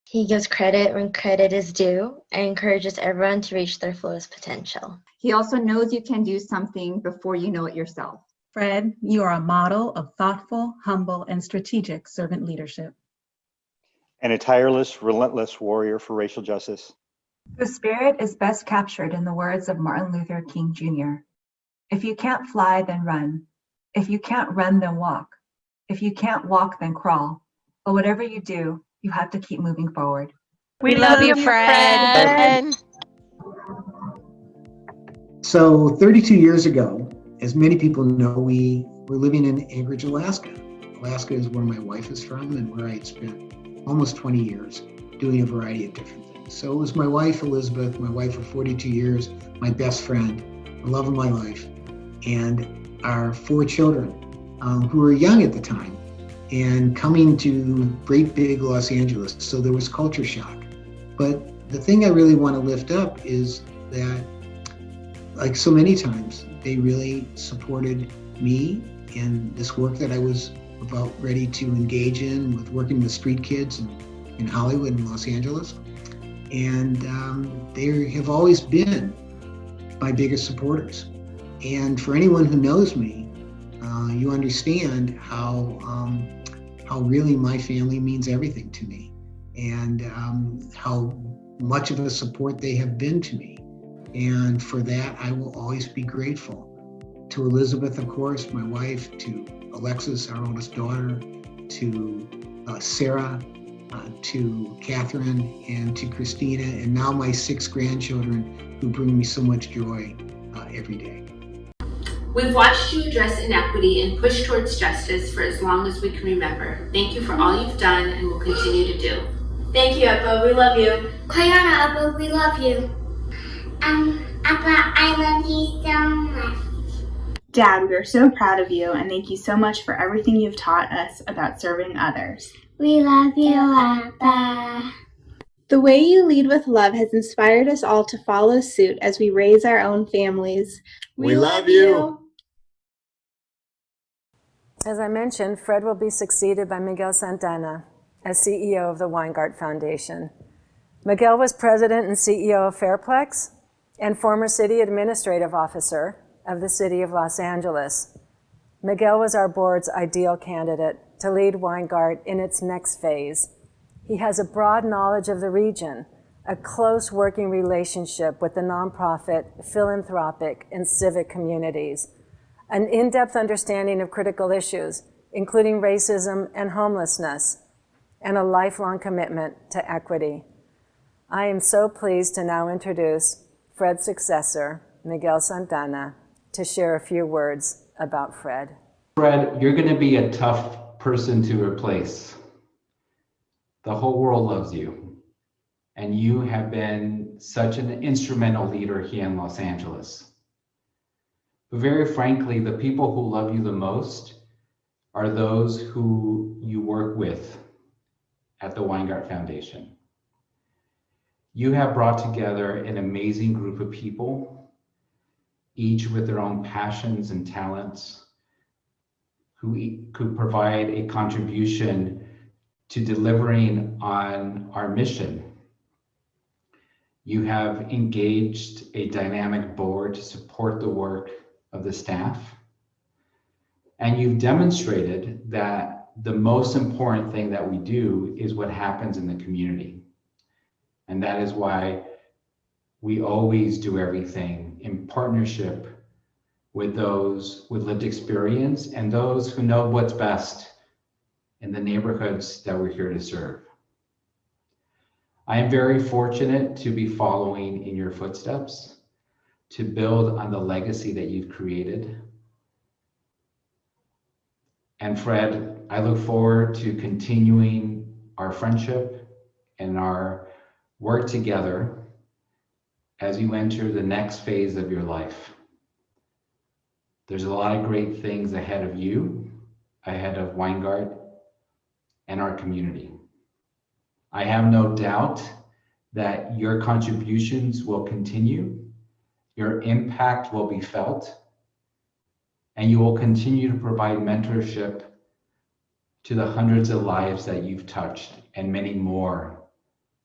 He gives credit when credit is due and encourages everyone to reach their fullest potential. He also knows you can do something before you know it yourself. Fred, you are a model of thoughtful, humble, and strategic servant leadership. And a tireless, relentless warrior for racial justice. The spirit is best captured in the words of Martin Luther King Jr. If you can't fly, then run. If you can't run, then walk. If you can't walk, then crawl. But whatever you do, you have to keep moving forward. We love you, Fred. So 32 years ago, as many people know, we were living in Anchorage, Alaska. Alaska is where my wife is from and where I had spent almost 20 years doing a variety of different things. So it was my wife, Elizabeth, my wife for 42 years, my best friend, the love of my life, and our 4 children who were young at the time and coming to great big Los Angeles. So there was culture shock. But the thing I really want to lift up is that, like so many times, they really supported me and this work that I was about ready to engage in with working with street kids in Hollywood and Los Angeles. And they have always been my biggest supporters. And for anyone who knows me, you understand how really my family means everything to me, and how much of a support they have been to me. And for that, I will always be grateful. To Elizabeth, of course, my wife, to Alexis, our oldest daughter, to Sarah, to Catherine, and to Christina, and now my 6 grandchildren who bring me so much joy every day. We've watched you address inequity and push towards justice for as long as we can remember. Thank you for all you've done and will continue to do. Thank you, Appa. We love you. Koyana, Appa, we love you. Appa, I love you so much. Dad, we are so proud of you and thank you so much for everything you've taught us about serving others. We love you, Appa. The way you lead with love has inspired us all to follow suit as we raise our own families. We love you. As I mentioned, Fred will be succeeded by Miguel Santana as CEO of the Weingart Foundation. Miguel was president and CEO of Fairplex and former city administrative officer of the city of Los Angeles. Miguel was our board's ideal candidate to lead Weingart in its next phase. He has a broad knowledge of the region, a close working relationship with the nonprofit, philanthropic, and civic communities, an in-depth understanding of critical issues, including racism and homelessness, and a lifelong commitment to equity. I am so pleased to now introduce Fred's successor, Miguel Santana, to share a few words about Fred. Fred, you're going to be a tough person to replace. The whole world loves you, and you have been such an instrumental leader here in Los Angeles. But very frankly, the people who love you the most are those who you work with at the Weingart Foundation. You have brought together an amazing group of people, each with their own passions and talents, who could provide a contribution to delivering on our mission. You have engaged a dynamic board to support the work of the staff. And you've demonstrated that the most important thing that we do is what happens in the community. And that is why we always do everything in partnership with those with lived experience and those who know what's best in the neighborhoods that we're here to serve. I am very fortunate to be following in your footsteps, to build on the legacy that you've created. And Fred, I look forward to continuing our friendship and our work together as you enter the next phase of your life. There's a lot of great things ahead of you, ahead of Weingart and our community. I have no doubt that your contributions will continue, your impact will be felt, and you will continue to provide mentorship to the hundreds of lives that you've touched and many more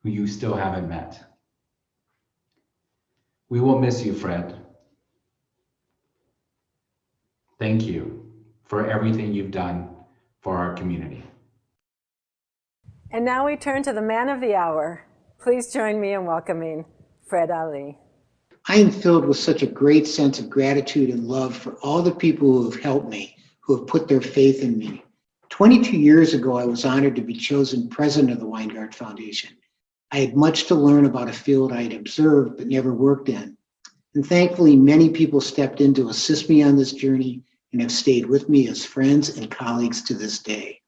who you still haven't met. We will miss you, Fred. Thank you for everything you've done for our community. And now we turn to the man of the hour. Please join me in welcoming Fred Ali. I am filled with such a great sense of gratitude and love for all the people who have helped me, who have put their faith in me. 22 years ago, I was honored to be chosen president of the Weingart Foundation. I had much to learn about a field I had observed but never worked in. And thankfully, many people stepped in to assist me on this journey and have stayed with me as friends and colleagues to this day.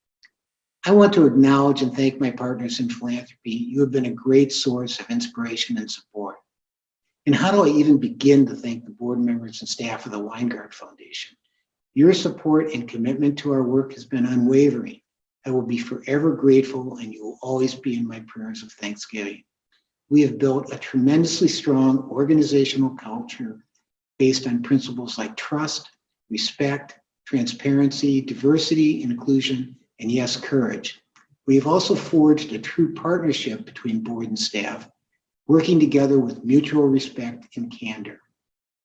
I want to acknowledge and thank my partners in philanthropy. You have been a great source of inspiration and support. And how do I even begin to thank the board members and staff of the Weingart Foundation? Your support and commitment to our work has been unwavering. I will be forever grateful, and you will always be in my prayers of thanksgiving. We have built a tremendously strong organizational culture based on principles like trust, respect, transparency, diversity, inclusion, and yes, courage. We have also forged a true partnership between board and staff, working together with mutual respect and candor.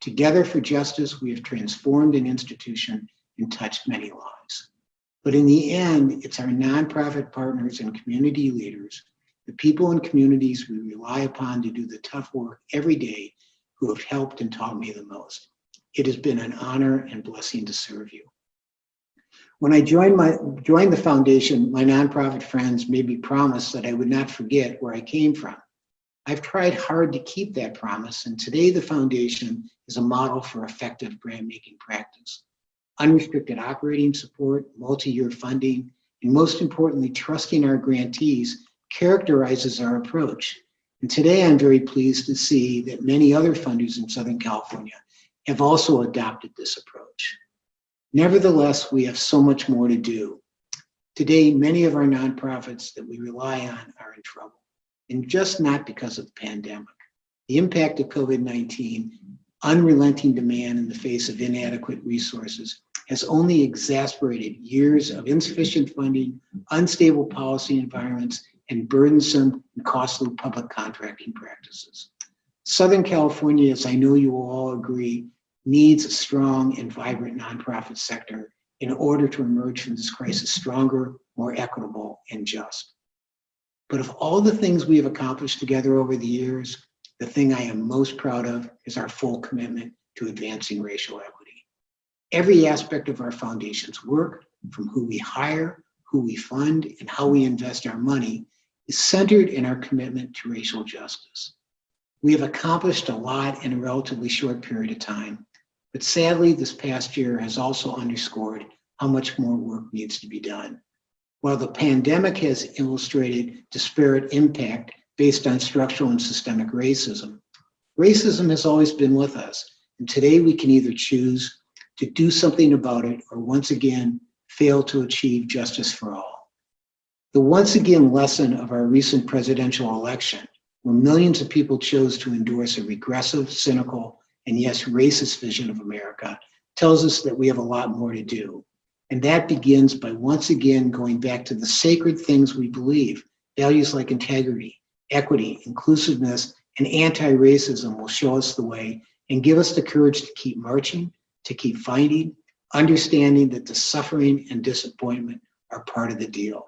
Together for justice, we have transformed an institution and touched many lives. But in the end, it's our nonprofit partners and community leaders the people and communities we rely upon to do the tough work every day who have helped and taught me the most. It has been an honor and blessing to serve you. When I joined the foundation, my nonprofit friends made me promise that I would not forget where I came from. I've tried hard to keep that promise, and today the foundation is a model for effective grant-making practice. Unrestricted operating support, multi-year funding, and most importantly, trusting our grantees characterizes our approach. And today I'm very pleased to see that many other funders in Southern California have also adopted this approach. Nevertheless, we have so much more to do. Today, many of our nonprofits that we rely on are in trouble, and just not because of the pandemic. The impact of COVID-19, unrelenting demand in the face of inadequate resources, has only exacerbated years of insufficient funding, unstable policy environments, and burdensome and costly public contracting practices. Southern California, as I know you will all agree, needs a strong and vibrant nonprofit sector in order to emerge from this crisis stronger, more equitable, and just. But of all the things we have accomplished together over the years, the thing I am most proud of is our full commitment to advancing racial equity. Every aspect of our foundation's work, from who we hire, who we fund, and how we invest our money, is centered in our commitment to racial justice. We have accomplished a lot in a relatively short period of time, but sadly, this past year has also underscored how much more work needs to be done. While the pandemic has illustrated disparate impact based on structural and systemic racism, racism has always been with us, and today we can either choose to do something about it or once again fail to achieve justice for all. The once again lesson of our recent presidential election, where millions of people chose to endorse a regressive, cynical, and yes, racist vision of America, tells us that we have a lot more to do. And that begins by once again going back to the sacred things we believe. Values like integrity, equity, inclusiveness, and anti-racism will show us the way and give us the courage to keep marching, to keep fighting, understanding that the suffering and disappointment are part of the deal.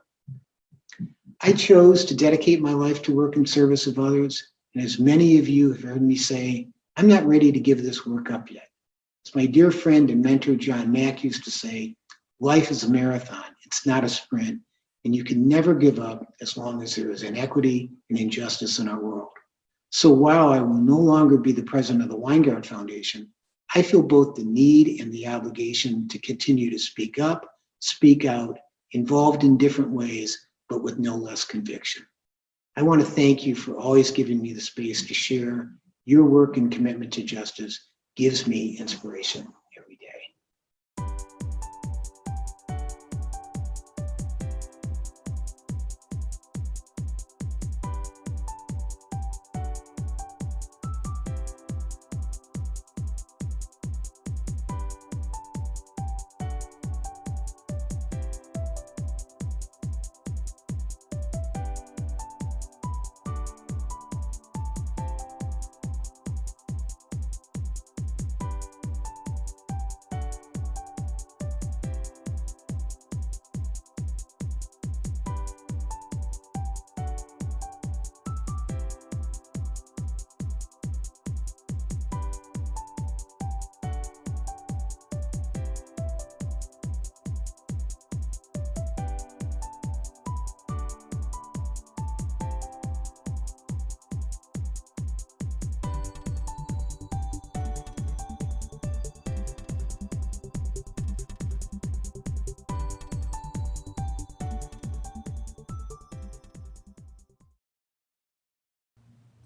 I chose to dedicate my life to work in service of others, and as many of you have heard me say, I'm not ready to give this work up yet. As my dear friend and mentor John Mack used to say, life is a marathon, it's not a sprint, and you can never give up as long as there is inequity and injustice in our world. So while I will no longer be the president of the Weingart Foundation, I feel both the need and the obligation to continue to speak up, speak out, involved in different ways, but with no less conviction. I want to thank you for always giving me the space to share. Your work and commitment to justice gives me inspiration every day.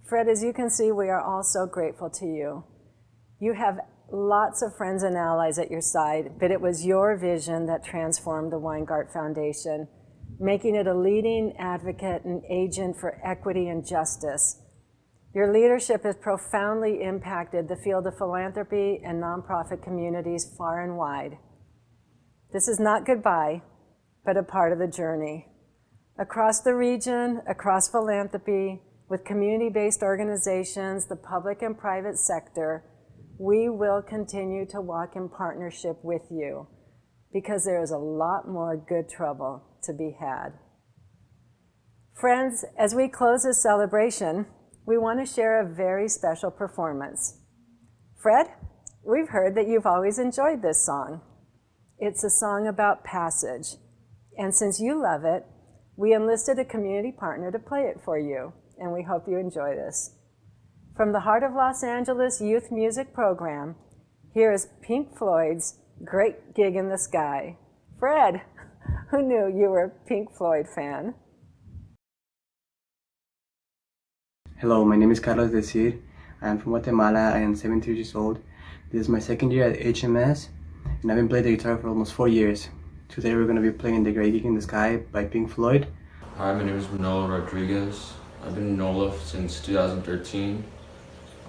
Fred, as you can see, we are all so grateful to you. You have lots of friends and allies at your side, but it was your vision that transformed the Weingart Foundation, making it a leading advocate and agent for equity and justice. Your leadership has profoundly impacted the field of philanthropy and nonprofit communities far and wide. This is not goodbye, but a part of the journey. Across the region, across philanthropy, with community-based organizations, the public and private sector, we will continue to walk in partnership with you because there is a lot more good trouble to be had. Friends, as we close this celebration, we want to share a very special performance. Fred, we've heard that you've always enjoyed this song. It's a song about passage, and since you love it, we enlisted a community partner to play it for you, and we hope you enjoy this. From the Heart of Los Angeles Youth Music Program, here is Pink Floyd's Great Gig in the Sky. Fred, who knew you were a Pink Floyd fan? Hello, my name is Carlos Decir. I am from Guatemala. I am 17 years old. This is my second year at HMS, and I've been playing the guitar for almost 4 years. Today we're going to be playing The Great Gig in the Sky by Pink Floyd. Hi, my name is Manolo Rodriguez. I've been in NOLA since 2013.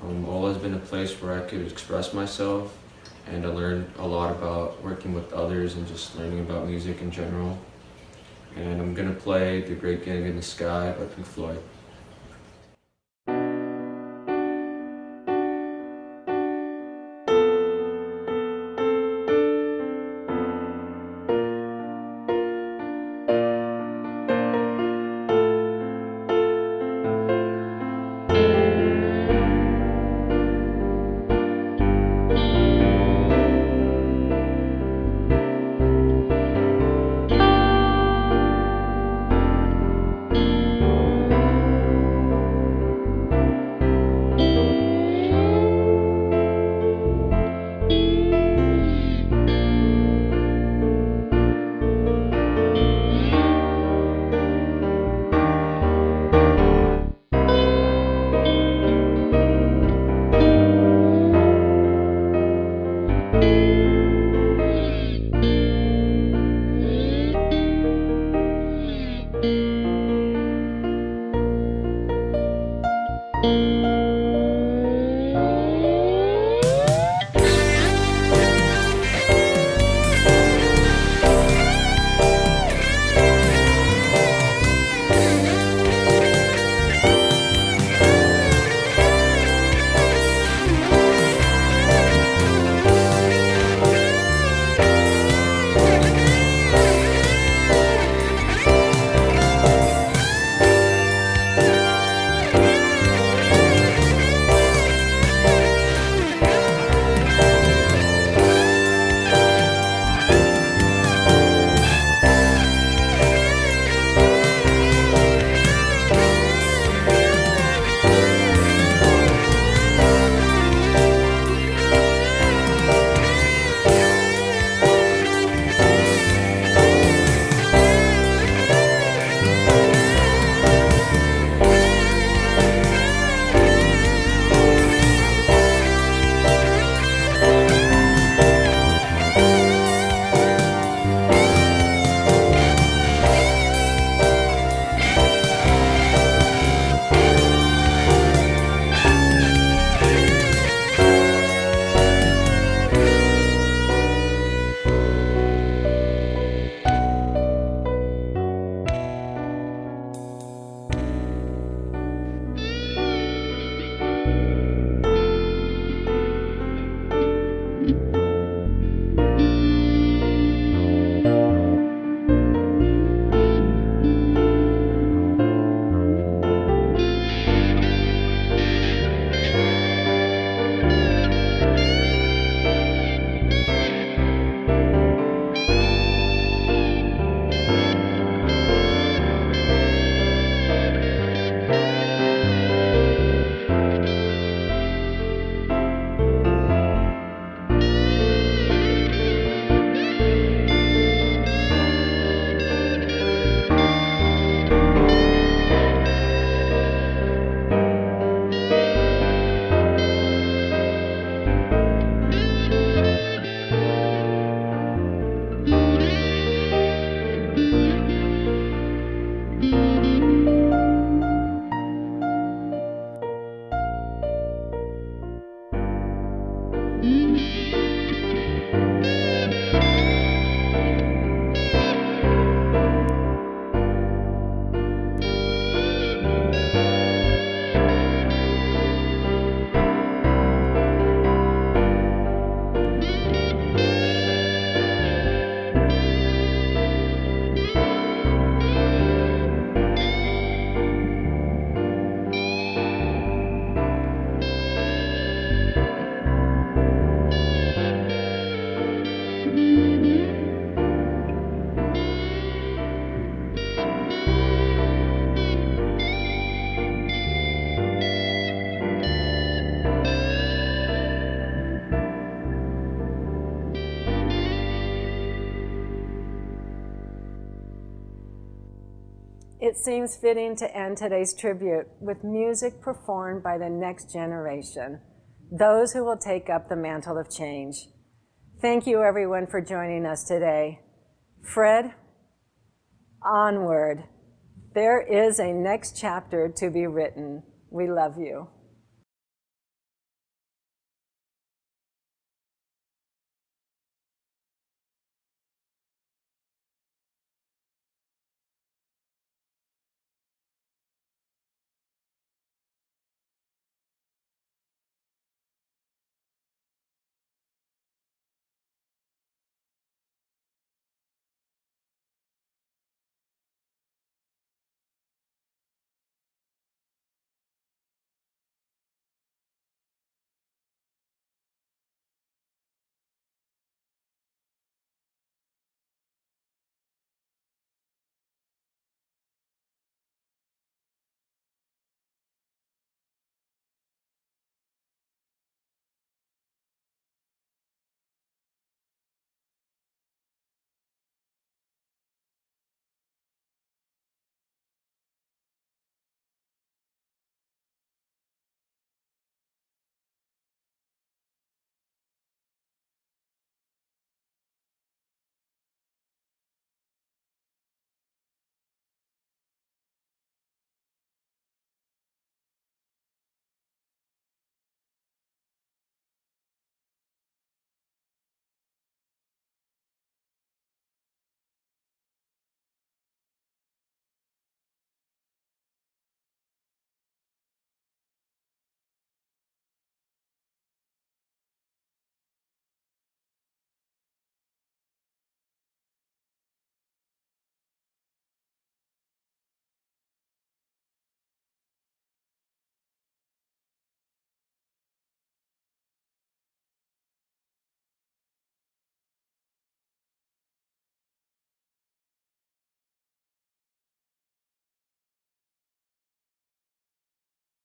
NOLA has been a place where I could express myself, and I learned a lot about working with others and just learning about music in general. And I'm going to play The Great Gig in the Sky by Pink Floyd. it seems fitting to end today's tribute with music performed by the next generation, those who will take up the mantle of change. Thank you, everyone, for joining us today. Fred, onward. There is a next chapter to be written. We love you.